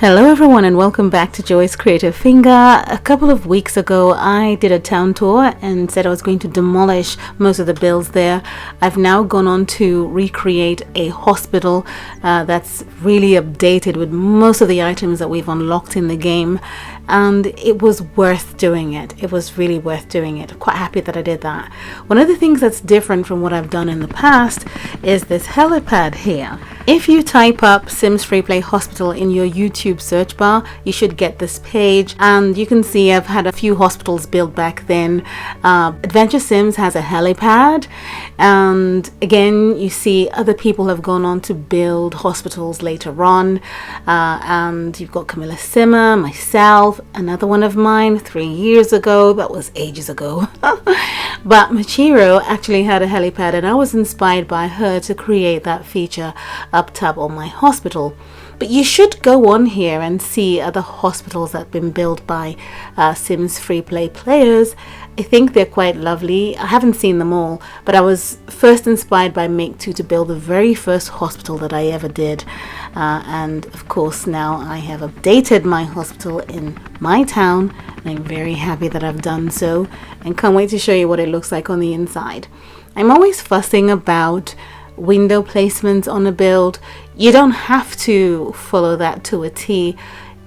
Hello everyone and welcome back to Joy's Creative Finger. A couple of weeks ago I did a town tour and said I was going to demolish most of the builds there. I've now gone on to recreate a hospital that's really updated with most of the items that we've unlocked in the game, and it was worth doing it. It was really worth doing it. Quite happy that I did that. One of the things that's different from what I've done in the past is this helipad here. If you type up Sims FreePlay Hospital in your YouTube search bar, you should get this page, and you can see I've had a few hospitals built back then. Adventure Sims has a helipad, and again you see other people have gone on to build hospitals later on, and you've got Camilla Simmer, myself, another one of mine 3 years ago. That was ages ago. But Machiro actually had a helipad, and I was inspired by her to create that feature up top on my hospital. But you should go on here and see other hospitals that have been built by Sims FreePlay players. I think they're quite lovely. I haven't seen them all, but I was first inspired by Make2 to build the very first hospital that I ever did. And of course now I have updated my hospital in my town, and I'm very happy that I've done so, and can't wait to show you what it looks like on the inside. I'm always fussing about window placements on a build. You don't have to follow that to a T.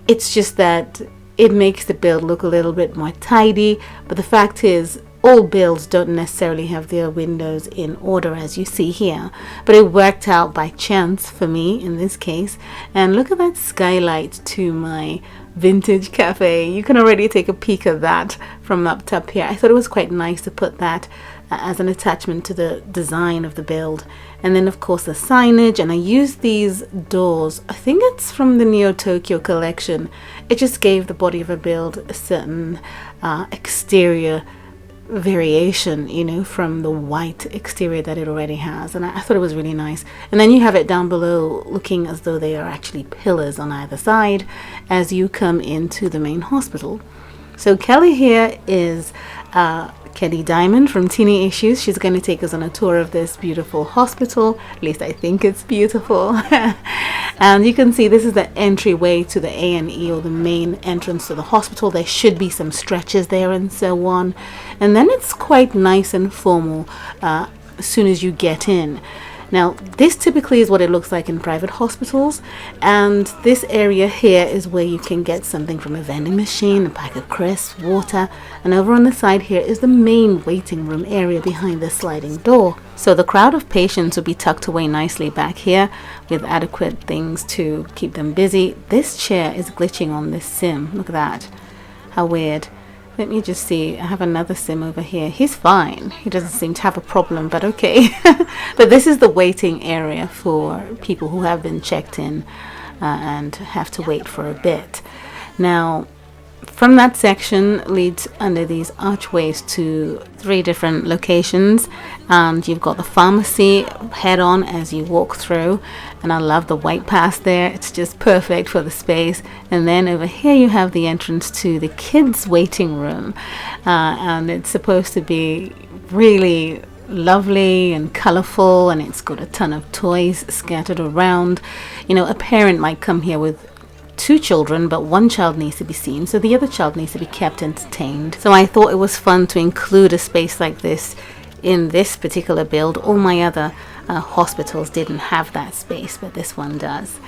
It's just that it makes the build look a little bit more tidy, but the fact is all builds don't necessarily have their windows in order as you see here, but it worked out by chance for me in this case. And look at that skylight to my vintage cafe. You can already take a peek at that from up top here. I thought it was quite nice to put that as an attachment to the design of the build. And then of course the signage, and I used these doors. I think it's from the Neo Tokyo collection. It just gave the body of a build a certain exterior variation, you know, from the white exterior that it already has, and I thought it was really nice. And then you have it down below looking as though they are actually pillars on either side as you come into the main hospital. So Kelly here is Kelly Diamond from Teeny Issues. She's going to take us on a tour of this beautiful hospital. At least I think it's beautiful. And you can see this is the entryway to the A&E, or the main entrance to the hospital. There should be some stretchers there and so on. And then it's quite nice and formal as soon as you get in. Now, this typically is what it looks like in private hospitals, and this area here is where you can get something from a vending machine, a pack of crisps, water, and over on the side here is the main waiting room area behind the sliding door. So the crowd of patients will be tucked away nicely back here with adequate things to keep them busy. This chair is glitching on this sim. Look at that. How weird. Let me just see. I have another sim over here. He's fine. He doesn't seem to have a problem, but okay. But this is the waiting area for people who have been checked in and have to wait for a bit. Now, from that section leads under these archways to 3 different locations, and you've got the pharmacy head on as you walk through, and I love the white pass there. It's just perfect for the space. And then over here you have the entrance to the kids waiting room, and it's supposed to be really lovely and colorful, and it's got a ton of toys scattered around. You know, a parent might come here with 2 children, but one child needs to be seen, so the other child needs to be kept entertained. So I thought it was fun to include a space like this in this particular build. All my other hospitals didn't have that space, but this one does.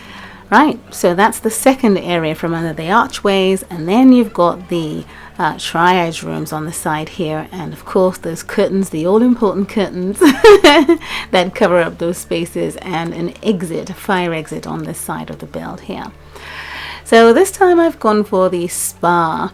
Right, so that's the second area from under the archways, and then you've got the triage rooms on the side here, and of course those curtains, the all-important curtains that cover up those spaces, and an exit, a fire exit on this side of the build here. So this time I've gone for the spa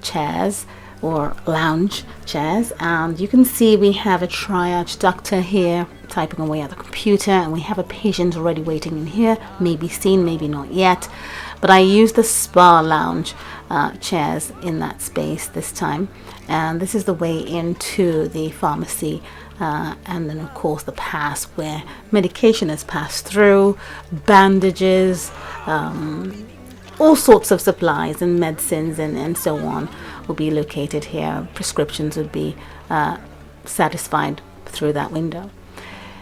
chairs, or lounge chairs, and you can see we have a triage doctor here typing away at the computer, and we have a patient already waiting in here, maybe seen, maybe not yet. But I used the spa lounge chairs in that space this time, and this is the way into the pharmacy, and then of course the pass where medication is passed through, bandages, all sorts of supplies and medicines and so on will be located here. Prescriptions would be satisfied through that window.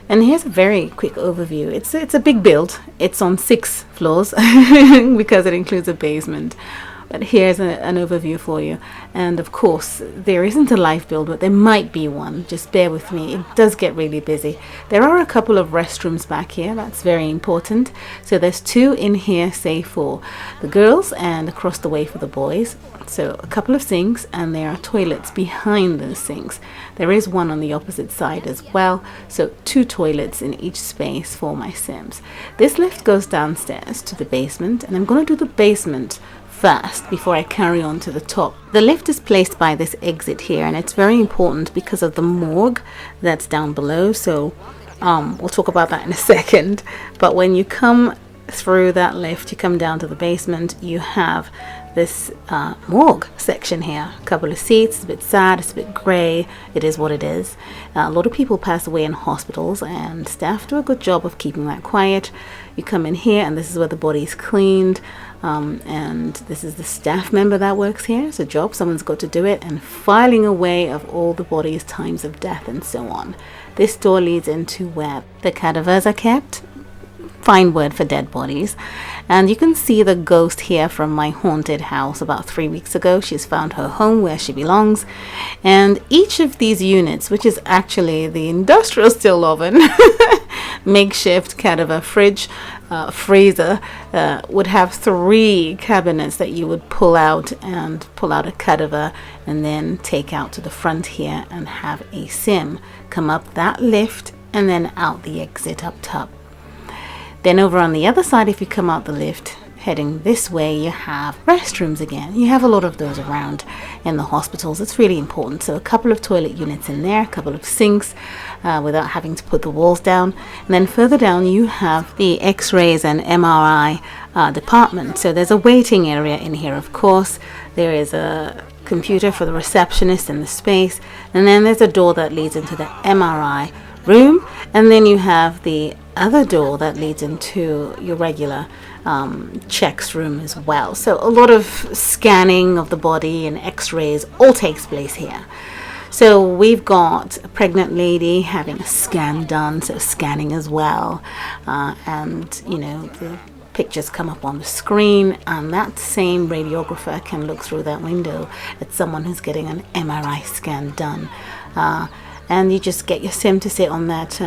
And here's a very quick overview. It's a big build. It's on 6 floors because it includes a basement. But here's an overview for you. And of course, there isn't a live build, but there might be one. Just bear with me. It does get really busy. There are a couple of restrooms back here. That's very important. So there's 2 in here, say for the girls, and across the way for the boys. So a couple of sinks, and there are toilets behind those sinks. There is one on the opposite side as well. So 2 toilets in each space for my Sims. This lift goes downstairs to the basement, and I'm going to do the basement first before I carry on to the top. The lift is placed by this exit here, and it's very important because of the morgue that's down below. So we'll talk about that in a second. But when you come through that lift, you come down to the basement, you have this morgue section here. A couple of seats. It's a bit sad, it's a bit grey. It is what it is. A lot of people pass away in hospitals, and staff do a good job of keeping that quiet. You come in here, and this is where the body is cleaned. And this is the staff member that works here. It's a job, someone's got to do it, and filing away of all the bodies, times of death, and so on. This door leads into where the cadavers are kept. Fine word for dead bodies. And you can see the ghost here from my haunted house about 3 weeks ago. She's found her home where she belongs. And each of these units, which is actually the industrial still oven, makeshift cadaver fridge, freezer, would have 3 cabinets that you would pull out a cadaver and then take out to the front here and have a sim come up that lift and then out the exit up top. Then over on the other side, if you come out the lift heading this way, you have restrooms again. You have a lot of those around in the hospitals. It's really important. So a couple of toilet units in there, a couple of sinks without having to put the walls down. And then further down you have the x-rays and MRI department. So there's a waiting area in here, of course. There is a computer for the receptionist in the space. And then there's a door that leads into the MRI room. And then you have the other door that leads into your regular checks room as well. So a lot of scanning of the body and x-rays all takes place here. So we've got a pregnant lady having a scan done, so scanning as well, and you know, the pictures come up on the screen, and that same radiographer can look through that window at someone who's getting an MRI scan done, and you just get your sim to sit on that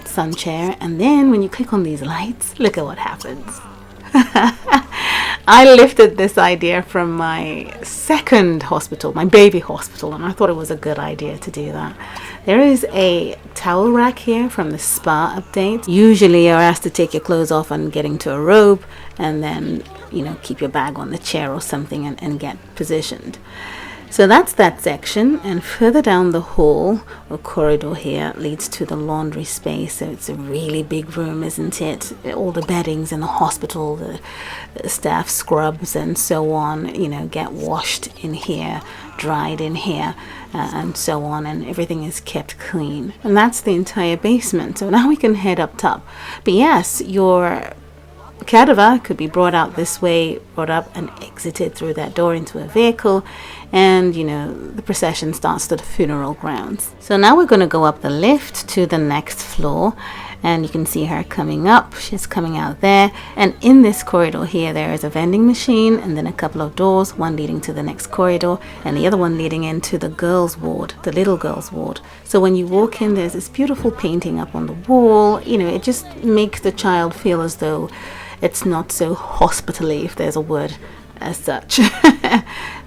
sun chair, and then when you click on these lights, look at what happens. I lifted this idea from my second hospital, my baby hospital, and I thought it was a good idea to do that. There is a towel rack here from the spa update. Usually you're asked to take your clothes off and get into a robe, and then, you know, keep your bag on the chair or something and get positioned. So that's that section, and further down the hall or corridor here leads to the laundry space. So it's a really big room, isn't it? All the beddings in the hospital, the staff scrubs and so on, you know, get washed in here, dried in here, and so on, and everything is kept clean. And that's the entire basement. So now we can head up top. But yes, your cadaver could be brought out this way, brought up and exited through that door into a vehicle, and you know, the procession starts to the funeral grounds. So now we're going to go up the lift to the next floor, and you can see her coming up. She's coming out there, and in this corridor here there is a vending machine, and then a couple of doors, one leading to the next corridor and the other one leading into the girls' ward, the little girls' ward. So when you walk in, there's this beautiful painting up on the wall. You know, it just makes the child feel as though it's not so hospitally, if there's a word as such.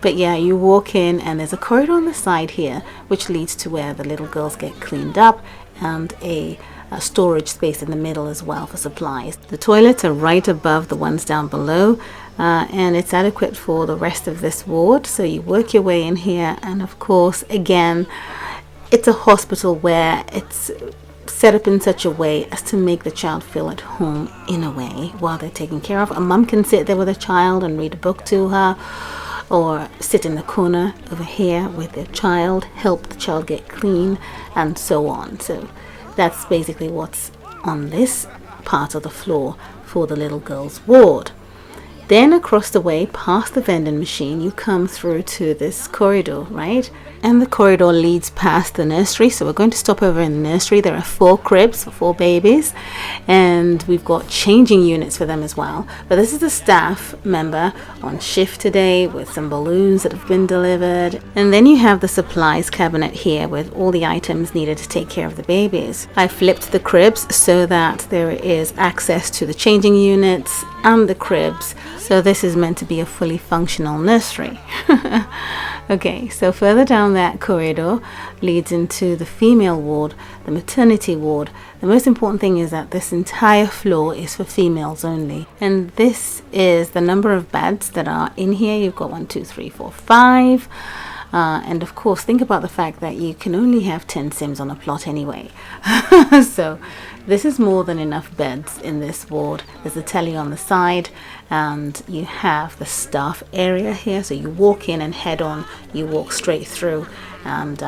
But yeah, you walk in and there's a corridor on the side here which leads to where the little girls get cleaned up, and a storage space in the middle as well for supplies. The toilets are right above the ones down below, and it's adequate for the rest of this ward. So you work your way in here, and of course, again, it's a hospital where it's set up in such a way as to make the child feel at home in a way while they're taken care of. A mum can sit there with a child and read a book to her, or sit in the corner over here with their child, help the child get clean, and so on. So that's basically what's on this part of the floor for the little girl's ward. Then across the way, past the vending machine, you come through to this corridor, right? And the corridor leads past the nursery, so we're going to stop over in the nursery. There are 4 cribs for 4 babies, and we've got changing units for them as well. But this is a staff member on shift today with some balloons that have been delivered. And then you have the supplies cabinet here with all the items needed to take care of the babies. I flipped the cribs so that there is access to the changing units and the cribs, so this is meant to be a fully functional nursery. Okay, so further down that corridor leads into the female ward, the maternity ward. The most important thing is that this entire floor is for females only, and this is the number of beds that are in here. You've got 1, 2, 3, 4, 5. And of course, think about the fact that you can only have 10 Sims on a plot anyway. So this is more than enough beds in this ward. There's a telly on the side, and you have the staff area here. So you walk in and head on, you walk straight through, and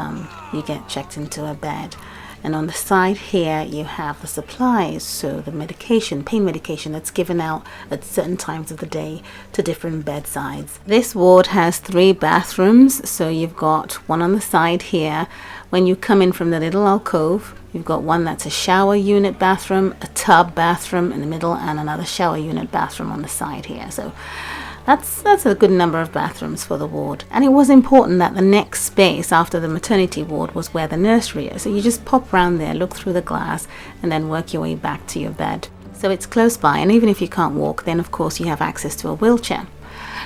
you get checked into a bed. And on the side here you have the supplies, so the medication, pain medication that's given out at certain times of the day to different bedsides. This ward has 3 bathrooms, so you've got one on the side here. When you come in from the little alcove, you've got one that's a shower unit bathroom, a tub bathroom in the middle, and another shower unit bathroom on the side here. So that's a good number of bathrooms for the ward. And it was important that the next space after the maternity ward was where the nursery is. So you just pop around there, look through the glass, and then work your way back to your bed. So it's close by, and even if you can't walk, then of course you have access to a wheelchair.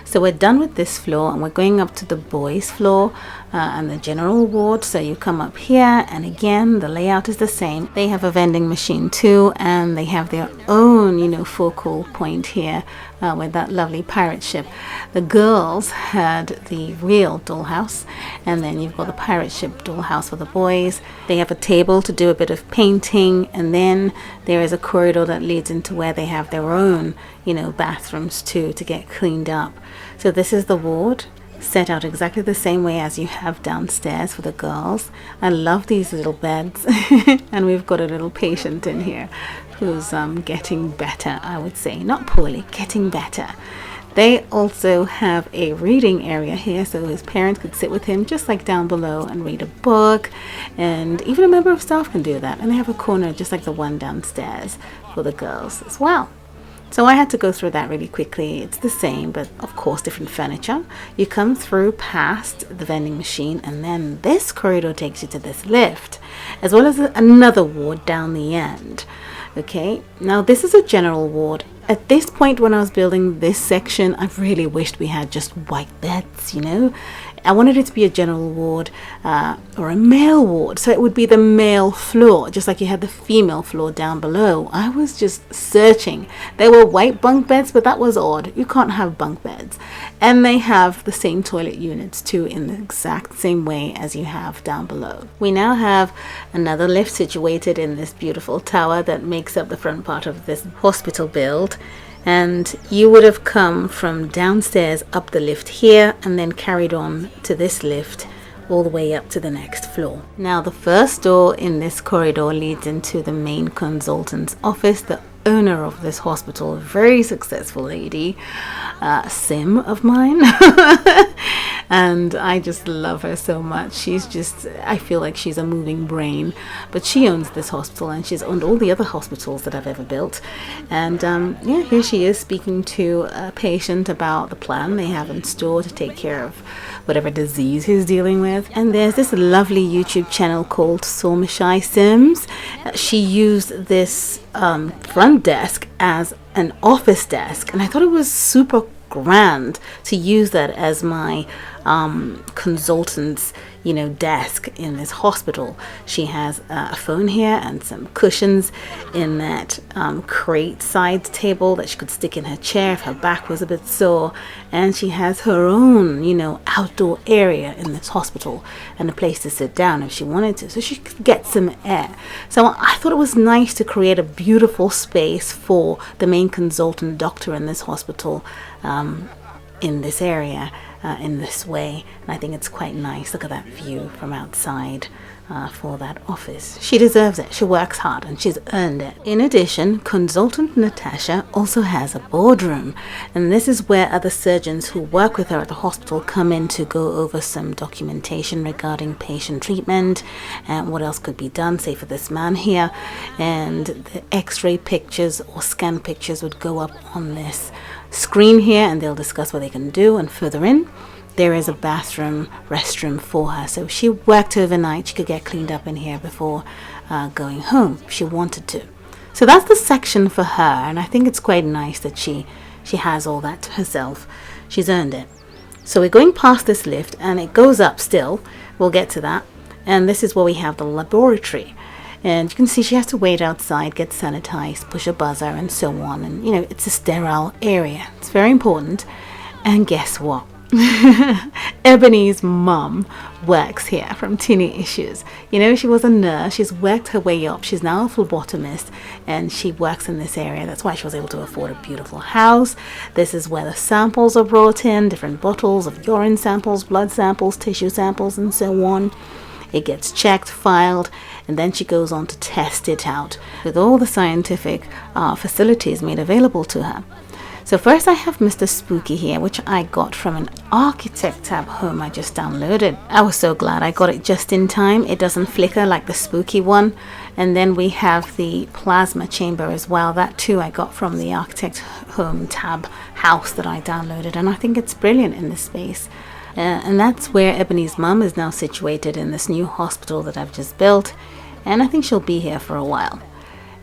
So we're done with this floor, and we're going up to the boys floor and the general ward. So you come up here, and again the layout is the same. They have a vending machine too, and they have their own focal point here with that lovely pirate ship. The girls had the real dollhouse, and then you've got the pirate ship dollhouse for the boys. They have a table to do a bit of painting, and then there is a corridor that leads into where they have their own bathrooms too to get cleaned up. So this is the ward, set out exactly the same way as you have downstairs for the girls. I love these little beds. And we've got a little patient in here who's getting better, I would say. Not poorly, getting better. They also have a reading area here, so his parents could sit with him just like down below and read a book, and even a member of staff can do that. And they have a corner just like the one downstairs for the girls as well. So I had to go through that really quickly. It's the same, but of course different furniture. You come through past the vending machine, and then this corridor takes you to this lift, as well as another ward down the end. Okay, now this is a general ward. At this point when I was building this section, I really wished we had just white beds, I wanted it to be a general ward or a male ward, so it would be the male floor, just like you had the female floor down below. I was just searching. There were white bunk beds, but that was odd. You can't have bunk beds. And they have the same toilet units too, in the exact same way as you have down below. We now have another lift situated in this beautiful tower that makes up the front part of this hospital build. And you would have come from downstairs up the lift here and then carried on to this lift all the way up to the next floor. Now the first door in this corridor leads into the main consultant's office. The owner of this hospital, a very successful lady, Sim of mine. And I just love her so much. I feel like she's a moving brain, but she owns this hospital, and she's owned all the other hospitals that I've ever built. And here she is speaking to a patient about the plan they have in store to take care of whatever disease he's dealing with. And there's this lovely YouTube channel called Somashai Sims. She used this front desk as an office desk, and I thought it was super grand to use that as my consultant's desk in this hospital. She has a phone here and some cushions in that crate side table that she could stick in her chair if her back was a bit sore, and she has her own outdoor area in this hospital and a place to sit down if she wanted to, so she could get some air. So I thought it was nice to create a beautiful space for the main consultant doctor in this hospital in this area, in this way. And I think it's quite nice. Look at that view from outside. for that office. She deserves it. She works hard and she's earned it. In addition, consultant Natasha also has a boardroom, and this is where other surgeons who work with her at the hospital come in to go over some documentation regarding patient treatment and what else could be done, say for this man here, and the x-ray pictures or scan pictures would go up on this screen here, and they'll discuss what they can do. And further in, there is a bathroom, restroom for her. So if she worked overnight, she could get cleaned up in here before going home if she wanted to. So that's the section for her, and I think it's quite nice that she has all that to herself. She's earned it. So we're going past this lift, and it goes up still. We'll get to that. And this is where we have the laboratory. And you can see she has to wait outside, get sanitized, push a buzzer, and so on. And, you know, it's a sterile area. It's very important. And guess what? Ebony's mum works here from Teeny Issues. You know, she was a nurse. She's worked her way up. She's now a phlebotomist, and she works in this area. That's why she was able to afford a beautiful house. This is where the samples are brought in, different bottles of urine samples, blood samples, tissue samples, and so on. It gets checked, filed, and then she goes on to test it out with all the scientific facilities made available to her. So first I have Mr. Spooky here, which I got from an Architect tab home I just downloaded. I was so glad I got it just in time. It doesn't flicker like the Spooky one. And then we have the plasma chamber as well. That too I got from the Architect home tab house that I downloaded, and I think it's brilliant in this space. And that's where Ebony's mum is now situated, in this new hospital that I've just built, and I think she'll be here for a while.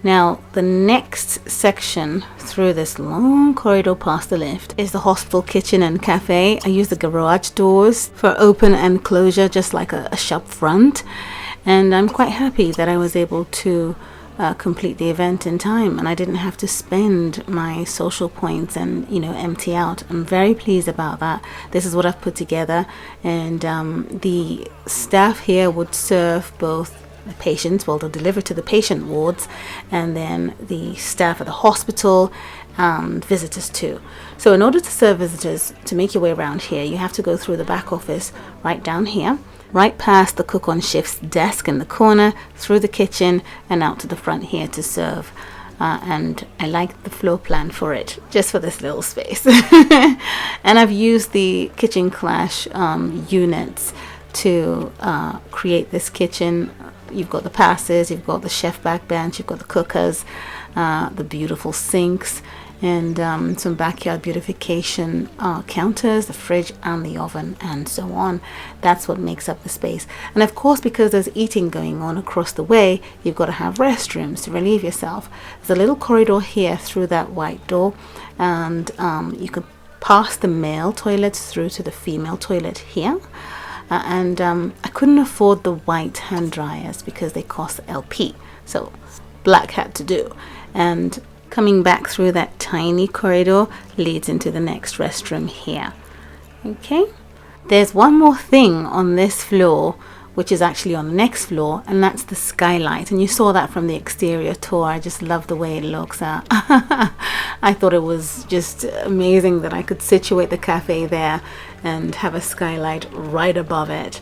Now, the next section through this long corridor past the lift is the hospital kitchen and cafe. I use the garage doors for open and closure, just like a shop front. And I'm quite happy that I was able to complete the event in time, and I didn't have to spend my social points and, you know, empty out. I'm very pleased about that. This is what I've put together, and the staff here would serve both the patients, well, they'll deliver to the patient wards, and then the staff at the hospital and visitors too. So in order to serve visitors, to make your way around here, you have to go through the back office right down here, right past the cook on shift's desk in the corner, through the kitchen, and out to the front here to serve. And I like the floor plan for it, just for this little space. And I've used the Kitchen Clash units to create this kitchen. You've got the passes, you've got the chef backbench, you've got the cookers, the beautiful sinks, and some backyard beautification counters, the fridge and the oven, and so on. That's what makes up the space. And of course, because there's eating going on across the way, you've got to have restrooms to relieve yourself. There's a little corridor here through that white door, and you could pass the male toilets through to the female toilet here. And I couldn't afford the white hand dryers because they cost LP, so black had to do. And coming back through that tiny corridor leads into the next restroom here. Okay, there's one more thing on this floor, which is actually on the next floor, and that's the skylight. And you saw that from the exterior tour. I just love the way it looks. I thought it was just amazing that I could situate the cafe there and have a skylight right above it,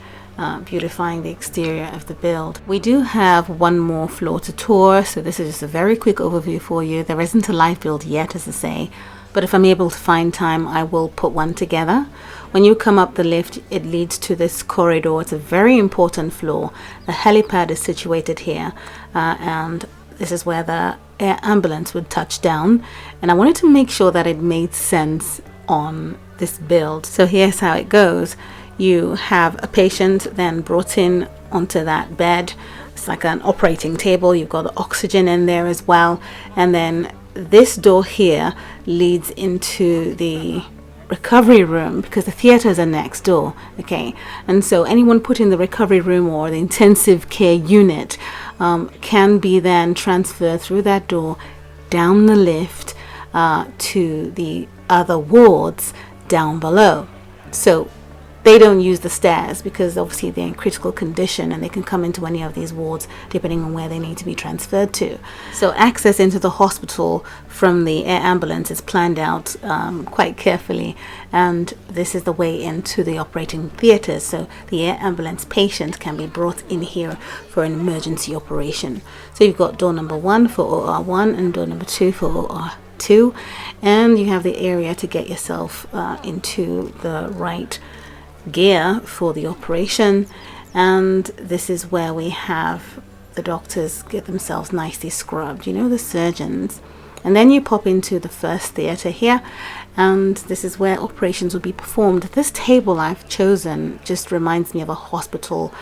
beautifying the exterior of the build. We do have one more floor to tour, so this is just a very quick overview for you. There isn't a live build yet, as I say, but if I'm able to find time, I will put one together. When you come up the lift, it leads to this corridor. It's a very important floor. The helipad is situated here, and this is where the air ambulance would touch down, and I wanted to make sure that it made sense on this build. So here's how it goes. You have a patient then brought in onto that bed. It's like an operating table. You've got the oxygen in there as well, and then this door here leads into the recovery room, because the theaters are next door. Okay, and so anyone put in the recovery room or the intensive care unit can be then transferred through that door down the lift to the other wards down below. So they don't use the stairs because obviously they're in critical condition and they can come into any of these wards depending on where they need to be transferred to. So access into the hospital from the air ambulance is planned out quite carefully, and this is the way into the operating theatre. So the air ambulance patient can be brought in here for an emergency operation. So you've got door number 1 for OR1 and door number 2 for OR2, and you have the area to get yourself into the right gear for the operation. And this is where we have the doctors get themselves nicely scrubbed, you know, the surgeons. And then you pop into the first theatre here, and this is where operations will be performed. This table I've chosen just reminds me of a hospital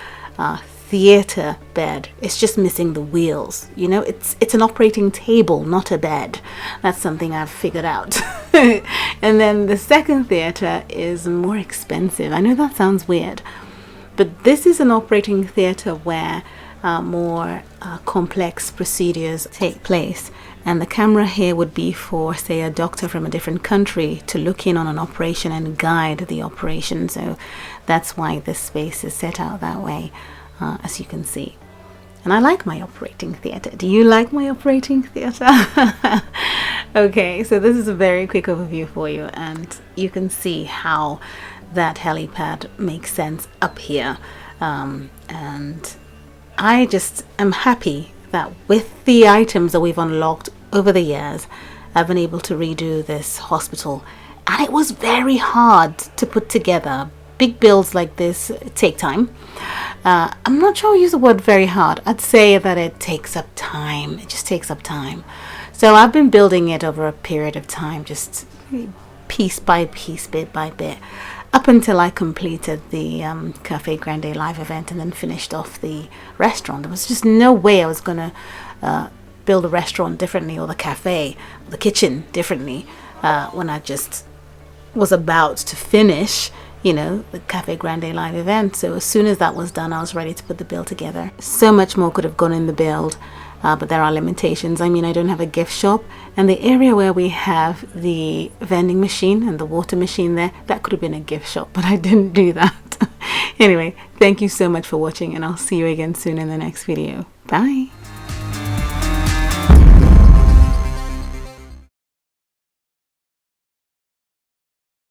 theatre bed. It's just missing the wheels, you know. It's an operating table, not a bed. That's something I've figured out. And then the second theatre is more expensive. I know that sounds weird, but this is an operating theatre where more complex procedures take place, and the camera here would be for, say, a doctor from a different country to look in on an operation and guide the operation. So that's why this space is set out that way, as you can see. And I like my operating theatre. Do you like my operating theatre? Okay, so this is a very quick overview for you, and you can see how that helipad makes sense up here. And I just am happy that with the items that we've unlocked over the years, I've been able to redo this hospital. And it was very hard to put together. Big builds like this take time. I'm not sure I'll use the word very hard. I'd say that it takes up time. It just takes up time. So I've been building it over a period of time, just piece by piece, bit by bit, up until I completed the Cafe Grande live event and then finished off the restaurant. There was just no way I was going to build a restaurant differently, or the cafe, or the kitchen differently, when I just was about to finish, you know, the Cafe Grande live event. So as soon as that was done, I was ready to put the build together. So much more could have gone in the build, but there are limitations. I mean, I don't have a gift shop, and the area where we have the vending machine and the water machine there, that could have been a gift shop, but I didn't do that. Anyway, thank you so much for watching, and I'll see you again soon in the next video. Bye.